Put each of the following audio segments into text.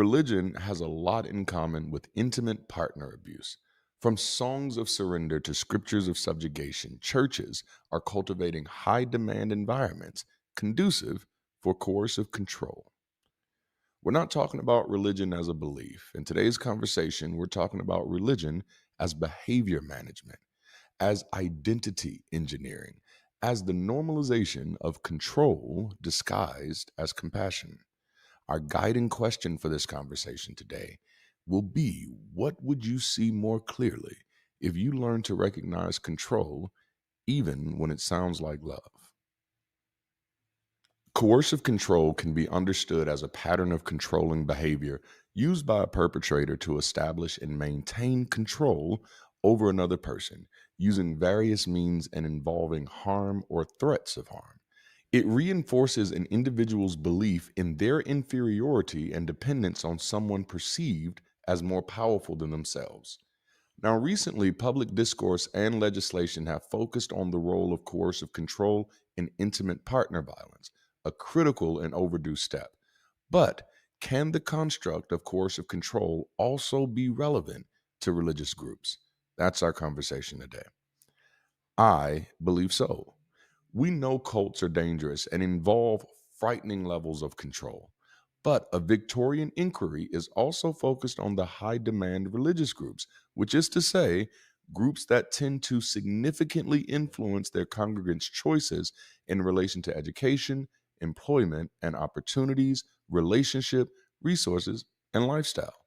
Religion has a lot in common with intimate partner abuse. From songs of surrender to scriptures of subjugation, churches are cultivating high demand environments conducive for coercive control. We're not talking about religion as a belief. In today's conversation, we're talking about religion as behavior management, as identity engineering, as the normalization of control disguised as compassion. Our guiding question for this conversation today will be: what would you see more clearly if you learn to recognize control even when it sounds like love? Coercive control can be understood as a pattern of controlling behavior used by a perpetrator to establish and maintain control over another person using various means and involving harm or threats of harm. It reinforces an individual's belief in their inferiority and dependence on someone perceived as more powerful than themselves. Now, recently, public discourse and legislation have focused on the role of coercive control in intimate partner violence, a critical and overdue step. But can the construct of coercive control also be relevant to religious groups? That's our conversation today. I believe so. We know cults are dangerous and involve frightening levels of control. But a Victorian inquiry is also focused on the high demand religious groups, which is to say, groups that tend to significantly influence their congregants' choices in relation to education, employment and opportunities, relationship, resources, and lifestyle.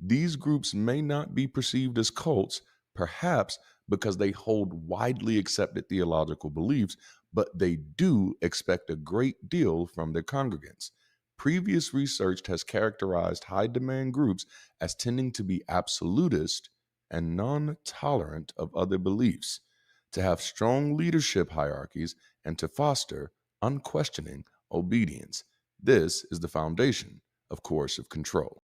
These groups may not be perceived as cults, perhaps because they hold widely accepted theological beliefs, but they do expect a great deal from their congregants. Previous research has characterized high demand groups as tending to be absolutist and non tolerant of other beliefs, to have strong leadership hierarchies, and to foster unquestioning obedience. This is the foundation of coercive control.